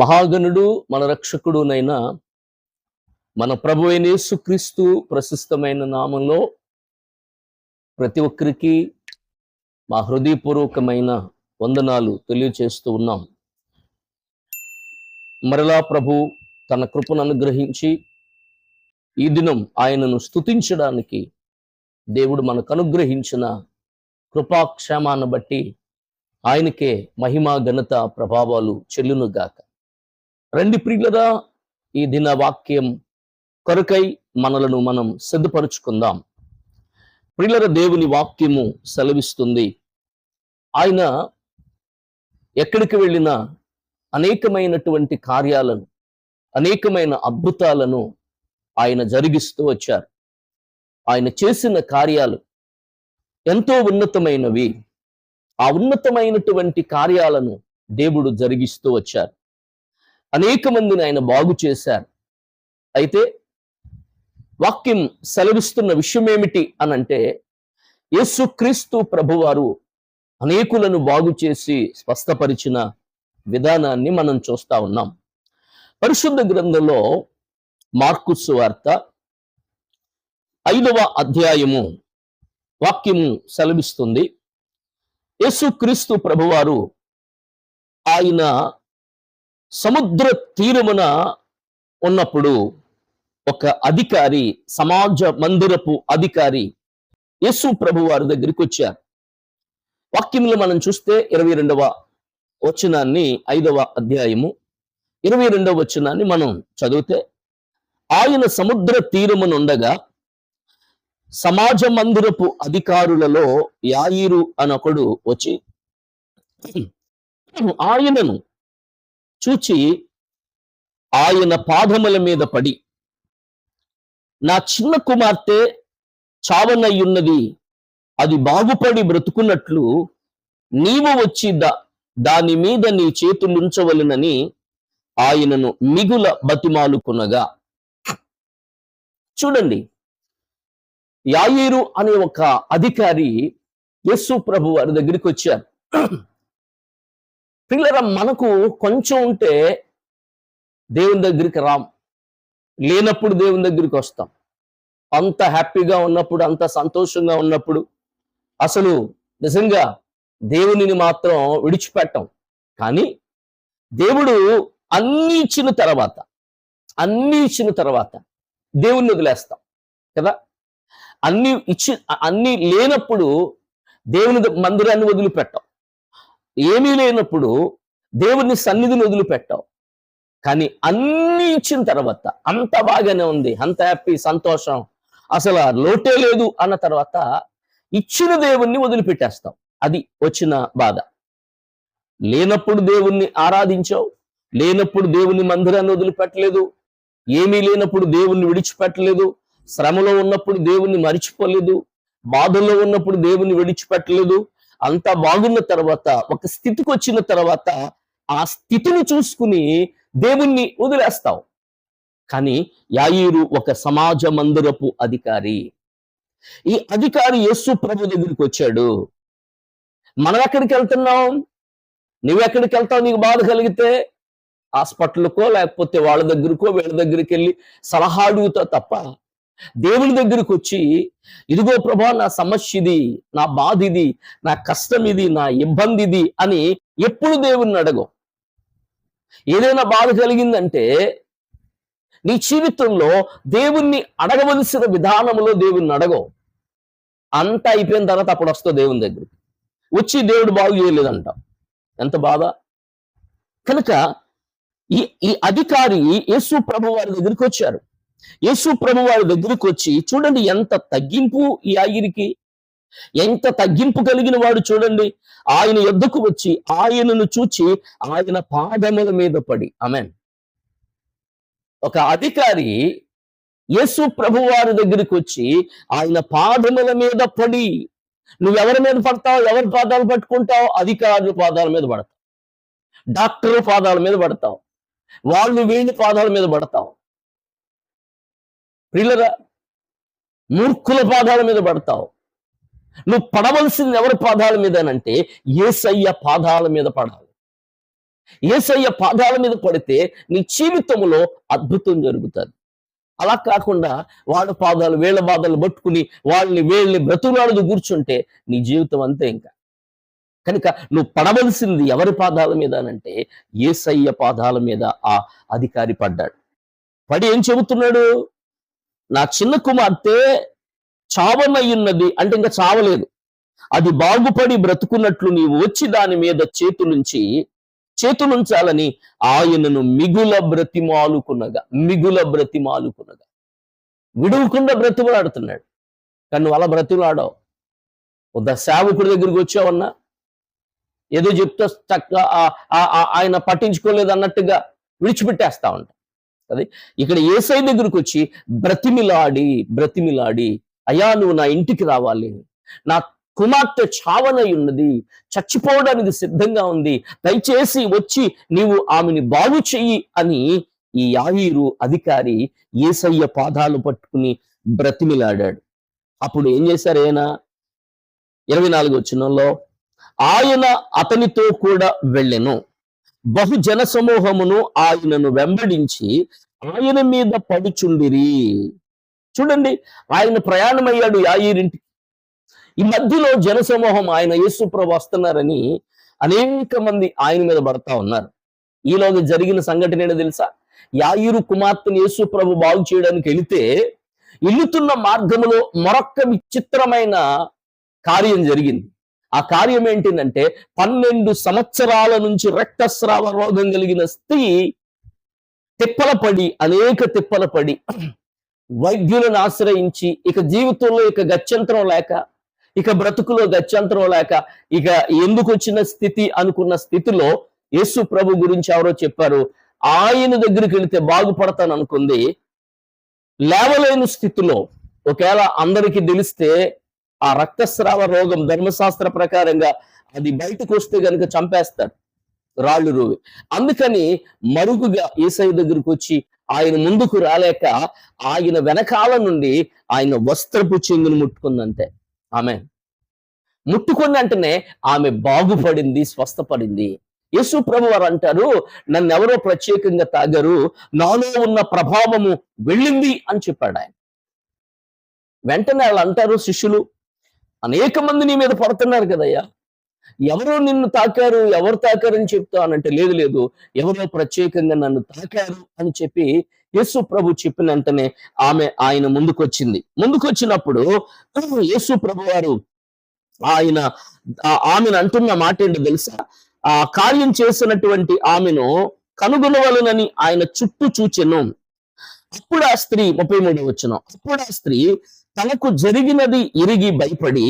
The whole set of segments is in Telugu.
మహాగణుడు మన రక్షకుడునైన మన ప్రభువైన యేసుక్రీస్తు ప్రశస్తమైన నామంలో ప్రతి ఒక్కరికి మా హృదయపూర్వకమైన వందనాలు తెలియచేస్తూ ఉన్నాం. మరలా ప్రభు తన కృపను అనుగ్రహించి ఈ దినం ఆయనను స్తుతించడానికి దేవుడు మనకు అనుగ్రహించిన కృపాక్షేమాన్ని బట్టి ఆయనకే మహిమ ఘనత ప్రభావాలు చెల్లునుగాక. రండి ప్రియులరా, ఈ దిన వాక్యం కొరకై మనలను మనం సిద్ధపరుచుకుందాం. ప్రియులర, దేవుని వాక్యము సెలవిస్తుంది, ఆయన ఎక్కడికి వెళ్ళినా అనేకమైనటువంటి కార్యాలను, అనేకమైన అద్భుతాలను ఆయన జరిగిస్తూ వచ్చారు. ఆయన చేసిన కార్యాలు ఎంతో ఉన్నతమైనవి. ఆ ఉన్నతమైనటువంటి కార్యాలను దేవుడు జరిగిస్తూ వచ్చారు. అనేక మందిని ఆయన బాగు చేశారు. అయితే వాక్యం సెలవిస్తున్న విషయం ఏమిటి అనంటే, యేసుక్రీస్తు ప్రభువారు అనేకులను బాగు చేసి స్వస్థపరిచిన విధానాన్ని మనం చూస్తా ఉన్నాం. పరిశుద్ధ గ్రంథంలో మార్కు సువార్త 5వ అధ్యాయము వాక్యము సెలవిస్తుంది, యేసుక్రీస్తు ప్రభువారు ఆయన సముద్ర తీరమున ఉన్నప్పుడు ఒక అధికారి, సమాజ మందిరపు అధికారి యేసు ప్రభువారి దగ్గరికి వచ్చారు. వాక్యంలో మనం చూస్తే 22వ వచనాన్ని, 5వ అధ్యాయము 22వ వచనాన్ని మనం చదివితే, ఆయన సముద్ర తీరమునుండగా సమాజ మందిరపు అధికారులలో యాయీరు అనొకడు వచ్చి ఆయనను చూచి ఆయన పాదముల మీద పడి, నా చిన్న కుమార్తె చావనయ్యున్నది, అది బాగుపడి బ్రతుకున్నట్లు నీవు వచ్చి దాని మీద నీ చేతులుంచవలెనని ఆయనను మిగుల బతిమాలుకునగా. చూడండి, యాయీరు అనే ఒక అధికారి యేసు ప్రభు వారి దగ్గరికి వచ్చారు. పిల్లల, మనకు కొంచెం ఉంటే దేవుని దగ్గరికి రాం, లేనప్పుడు దేవుని దగ్గరికి వస్తాం. అంత హ్యాపీగా ఉన్నప్పుడు, అంత సంతోషంగా ఉన్నప్పుడు అసలు నిజంగా దేవునిని మాత్రం విడిచిపెట్టాం. కానీ దేవుడు అన్నీ ఇచ్చిన తర్వాత దేవుణ్ణి వదిలేస్తాం కదా. అన్నీ లేనప్పుడు దేవుని మందిరాన్ని వదిలిపెట్టాం, ఏమీ లేనప్పుడు దేవుని సన్నిధిని వదిలిపెట్టాం. కానీ అన్నీ ఇచ్చిన తర్వాత అంత బాగానే ఉంది, అంత హ్యాపీ, సంతోషం, అసలు లోటే లేదు అన్న తర్వాత ఇచ్చిన దేవుణ్ణి వదిలిపెట్టేస్తాం. అది వచ్చిన బాధ. లేనప్పుడు దేవుణ్ణి ఆరాధించావు, లేనప్పుడు దేవుని మందిరాన్ని వదిలిపెట్టలేదు, ఏమీ లేనప్పుడు దేవుణ్ణి విడిచిపెట్టలేదు, శ్రమలో ఉన్నప్పుడు దేవుణ్ణి మరిచిపోలేదు, బాధల్లో ఉన్నప్పుడు దేవుణ్ణి విడిచిపెట్టలేదు. అంతా బాగున్న తర్వాత ఒక స్థితికి వచ్చిన తర్వాత ఆ స్థితిని చూసుకుని దేవుణ్ణి వదిలేస్తావు. కానీ యాయీరు ఒక సమాజ మందిరపు అధికారి. ఈ అధికారి యేసు ప్రభు దగ్గరికి వచ్చాడు. మనం ఎక్కడికి వెళ్తున్నాం? నువ్వెక్కడికి వెళ్తావు? నీకు బాధ కలిగితే హాస్పిటల్కో లేకపోతే వాళ్ళ దగ్గరకో వీళ్ళ దగ్గరికి వెళ్ళి సలహా అడుగుతావు తప్ప దేవుని దగ్గరికి వచ్చి, ఇదిగో ప్రభా నా సమస్య ఇది, నా బాధ ఇది, నా కష్టం ఇది, నా ఇబ్బంది ఇది అని ఎప్పుడు దేవుణ్ణి అడగవు. ఏదైనా బాధ కలిగిందంటే నీ జీవితంలో దేవుణ్ణి అడగవలసిన విధానంలో దేవుణ్ణి అడగవు. అంతా అయిపోయిన తర్వాత అప్పుడు వస్తావు దేవుని దగ్గరికి. వచ్చి దేవుడు బాగు చేయలేదంటావు. ఎంత బాధ! కనుక ఈ అధికారి యేసు ప్రభు వారి దగ్గరికి వచ్చారు. యేసు ప్రభు వారి దగ్గరికి వచ్చి, చూడండి ఎంత తగ్గింపు ఈ యాయీరుకి, ఎంత తగ్గింపు కలిగిన వాడు చూడండి. ఆయన యొద్దకు వచ్చి ఆయనను చూచి ఆయన పాదముల మీద పడి. ఆమేన్. ఒక అధికారి యేసు ప్రభు వారి దగ్గరికి వచ్చి ఆయన పాదముల మీద పడి, నువ్వెవరి మీద పడతావు? ఎవరి పాదాలు పట్టుకుంటావు? అధికారుల పాదాల మీద పడతావు, డాక్టర్ పాదాల మీద పడతావు, వాళ్ళు వీళ్ళ పాదాల మీద పడతావు. ప్రియులరా, మూర్ఖుల పాదాల మీద పడతావు. నువ్వు పడవలసింది ఎవరి పాదాల మీద అంటే యేసయ్య పాదాల మీద పడాలి. యేసయ్య పాదాల మీద పడితే నీ జీవితంలో అద్భుతం జరుగుతుంది. అలా కాకుండా వాళ్ళ పాదాలు వీళ్ళ పాదాలు పట్టుకుని వీళ్ళని బ్రతుకులాడుతూ కూర్చుంటే నీ జీవితం అంతే. ఇంకా కనుక నువ్వు పడవలసింది ఎవరి పాదాల మీద అనంటే యేసయ్య పాదాల మీద ఆ అధికారి పడ్డాడు. పడి ఏం చెబుతున్నాడు? నా చిన్న కుమార్తె చావనయ్యున్నది, అంటే ఇంకా చావలేదు, అది బాగుపడి బ్రతుకున్నట్లు నీవు వచ్చి దాని మీద చేతులుంచాలని ఆయనను మిగుల బ్రతిమాలుకునగా విడువకుండా బ్రతిమలాడుతున్నాడు. కానీ నువ్వు అలా బ్రతిమలాడావు. సేవకుడి దగ్గరికి వచ్చావన్నా ఏదో చెప్తా చక్కగా ఆయన పట్టించుకోలేదు అన్నట్టుగా విడిచిపెట్టేస్తా ఉంటా. అది ఇక్కడ యేసయ్య దగ్గరికి వచ్చి బ్రతిమిలాడి అయ్యా నువ్వు నా ఇంటికి రావాలి, నా కుమార్తె చావనై ఉన్నది, చచ్చిపోవడానికి సిద్ధంగా ఉంది, దయచేసి వచ్చి నీవు ఆమెని బాగు చెయ్యి అని ఈ యాయీరు అధికారి యేసయ్య పాదాలు పట్టుకుని బ్రతిమిలాడాడు. అప్పుడు ఏం చేశారు ఆయన? 24 వచనంలో ఆయన అతనితో కూడా వెళ్ళెను, బహుజన సమూహమును ఆయనను వెంబడించి ఆయన మీద పడుచుండిరి. చూడండి, ఆయన ప్రయాణమయ్యాడు యాయీరింటికి. ఈ మధ్యలో జనసమూహం ఆయన యేసుప్రభు వస్తున్నారని అనేక మంది ఆయన మీద పడతా ఉన్నారు. ఈలోగా జరిగిన సంఘటన ఏంటో తెలుసా? యాయీరు కుమార్తెను యేసుప్రభు బాగు చేయడానికి వెళితే వెళుతున్న మార్గములో మరొక్క విచిత్రమైన కార్యం జరిగింది. ఆ కార్యం ఏంటిదంటే 12 సంవత్సరాల నుంచి రక్తస్రావ రోగం కలిగిన స్త్రీ అనేక తిప్పల పడి వైద్యులను ఆశ్రయించి ఇక జీవితంలో ఇక గత్యంతరం లేక, ఇక బ్రతుకులో గత్యంతరం లేక, ఇక ఎందుకు వచ్చిన స్థితి అనుకున్న స్థితిలో యేసు ప్రభు గురించి ఎవరో చెప్పారు, ఆయన దగ్గరికి వెళితే బాగుపడతాను అనుకుంది. లేవలేని స్థితిలో ఒకవేళ అందరికీ తెలిస్తే ఆ రక్తస్రావ రోగం ధర్మశాస్త్ర ప్రకారంగా అది బయటకు వస్తే గనుక చంపేస్తారు, రాళ్ళు రూవి. అందుకని మరుగుగా యేసయ్య దగ్గరికి వచ్చి ఆయన ముందుకు రాలేక ఆయన వెనకాల నుండి ఆయన వస్త్రపు చెంగును ముట్టుకుందంతే. ఆమె ముట్టుకున్న వెంటనే ఆమె బాగుపడింది, స్వస్థపడింది. యేసు ప్రభు వారు అంటారు, నన్ను ఎవరో ప్రత్యేకంగా తాగారు, నాలో ఉన్న ప్రభావము వెళ్ళింది అని చెప్పాడు ఆయన. వెంటనే వాళ్ళు అంటారు శిష్యులు, అనేక మంది నీ మీద పడుతున్నారు కదయ్యా, ఎవరో నిన్ను తాకారు, ఎవరు తాకారు అని చెప్తానంటే లేదు ఎవరో ప్రత్యేకంగా నన్ను తాకారు అని చెప్పి యేసు ప్రభు చెప్పిన వెంటనే ఆయన ముందుకొచ్చినప్పుడు యేసు ప్రభు వారు ఆమెను అంటున్న మాట ఏంటో తెలుసా? ఆ కార్యం చేసినటువంటి ఆమెను కనుగొనవలనని ఆయన చుట్టూ చూచెను. అప్పుడు ఆ స్త్రీ 33వ వచనం, అప్పుడు ఆ స్త్రీ తనకు జరిగినది ఎరిగి భయపడి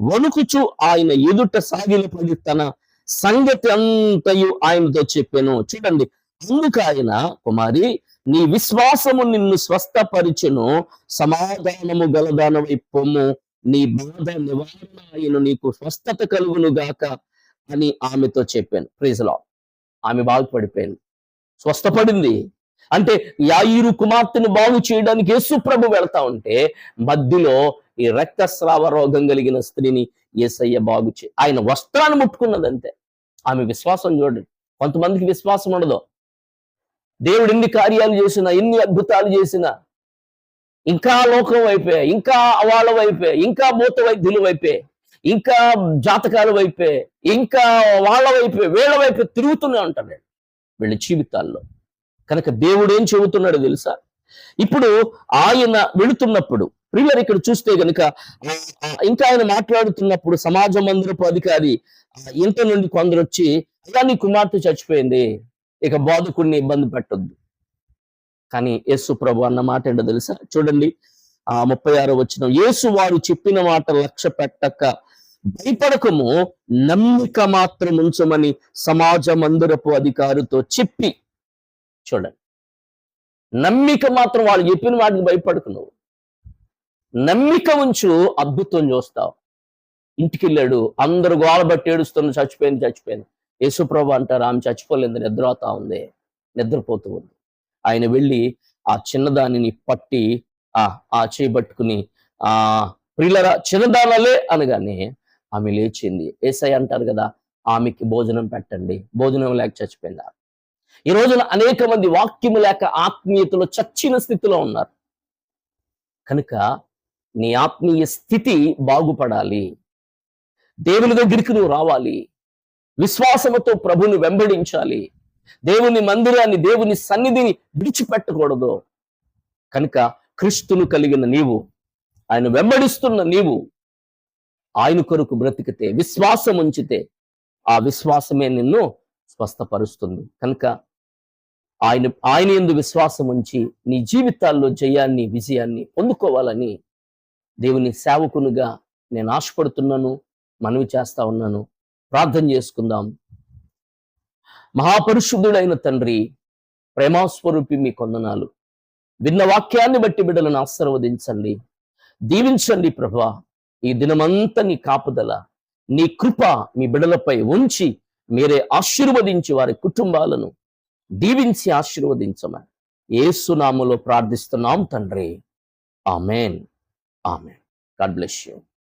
వణుకుచు ఆయన ఎదుట సాగిలపడి తన సంగతి అంతయు ఆయనతో చెప్పాను. చూడండి, అందుకు ఆయన, కుమారి నీ విశ్వాసము నిన్ను స్వస్థపరిచెను, సమాధానము గలదానవై పొమ్ము, నీ బాధ నివారణ అయిన నీకు స్వస్థత కలుగును గాక అని ఆమెతో చెప్పాను. Praise the Lord. ఆమె బాగుపడిపోయింది, స్వస్థపడింది. అంటే యాయీరు కుమార్తెను బాగు చేయడానికి యేసు ప్రభు వెళ్తా ఉంటే మధ్యలో ఈ రక్తస్రావ రోగం కలిగిన స్త్రీని యేసయ్య ఆయన వస్త్రాన్ని ముట్టుకున్నదంతే. ఆమె విశ్వాసం చూడండి. కొంతమందికి విశ్వాసం ఉండదు. దేవుడు ఎన్ని కార్యాలు చేసినా, ఎన్ని అద్భుతాలు చేసినా ఇంకా లోకం వైపే, ఇంకా వాళ్ళ వైపే, ఇంకా భూత వైద్యుల వైపే, ఇంకా జాతకాల వైపే, ఇంకా వాళ్ళ వైపే, వీళ్ళ వైపే తిరుగుతూనే ఉంటాడు వీళ్ళ జీవితాల్లో. కనుక దేవుడు ఏం చెబుతున్నాడో తెలుసా? ఇప్పుడు ఆయన వెళుతున్నప్పుడు ప్రియులారా ఇక్కడ చూస్తే గనుక ఇంకా ఆయన మాట్లాడుతున్నప్పుడు సమాజ మందిరపు అధికారి ఇంట నుండి కొందరు వచ్చి, అయ్యా నీ కుమార్తె చచ్చిపోయింది, ఇక బోధకుడిని ఇబ్బంది పెట్టొద్దు. కానీ యేసు ప్రభు అన్న మాట ఏంటో తెలుసా? చూడండి, 36వ వచనం, యేసు వారు చెప్పిన మాట లక్ష్య పెట్టక భయపడకము, నమ్మిక మాత్రం ఉంచమని సమాజ మందిరపు అధికారితో చెప్పి. చూడండి, నమ్మిక మాత్రం, వాళ్ళు చెప్పిన వాటికి భయపడకు, నువ్వు నమ్మిక ఉంచు, అద్భుతం చూస్తావు. ఇంటికి వెళ్ళాడు, అందరూ గోల బట్టి ఏడుస్తున్న, చచ్చిపోయింది. యేసుప్రభు అంటారు, ఆమె చచ్చిపోలేదు, నిద్రపోతా ఉంది, నిద్రపోతూ ఉంది. ఆయన వెళ్ళి ఆ చిన్నదానిని పట్టి ఆ చేయబట్టుకుని ప్రియులరా చిన్నదానలే అనగానే ఆమె లేచింది. యేసయ్య అంటారు కదా, ఆమెకి భోజనం పెట్టండి. భోజనం లేక చచ్చిపోయింది. ఈ రోజున అనేక మంది వాక్యము లేక ఆత్మీయతలో చచ్చిన స్థితిలో ఉన్నారు. కనుక నీ ఆత్మీయ స్థితి బాగుపడాలి. దేవుని దగ్గరికి నువ్వు రావాలి. విశ్వాసముతో ప్రభుని వెంబడించాలి. దేవుని మందిరాన్ని, దేవుని సన్నిధిని విడిచిపెట్టకూడదు. కనుక క్రీస్తును కలిగిన నీవు, ఆయన వెంబడిస్తున్న నీవు ఆయన కొరకు బ్రతికితే, విశ్వాసం ఉంచితే, ఆ విశ్వాసమే నిన్ను స్వస్థపరుస్తుంది. కనుక ఆయన యందు విశ్వాసం ఉంచి నీ జీవితాల్లో జయాన్ని, విజయాన్ని పొందుకోవాలని దేవుని సేవకునిగా నేను ఆశపడుతున్నాను, మనవి చేస్తా ఉన్నాను. ప్రార్థన చేసుకుందాం. మహాపరిశుద్ధుడైన తండ్రి, ప్రేమాస్వరూపి, మీ కొందనాలు. విన్న వాక్యాన్ని బట్టి బిడ్డలను ఆశీర్వదించండి, దీవించండి ప్రభువా. ఈ దినమంతా నీ కాపుదల, నీ కృప మీ బిడ్డలపై ఉంచి మీరే ఆశీర్వదించి వారి కుటుంబాలను దీవించి ఆశీర్వదించమని యేసు నామములో ప్రార్థిస్తున్నాం తండ్రి. Amen. Amen. God bless you.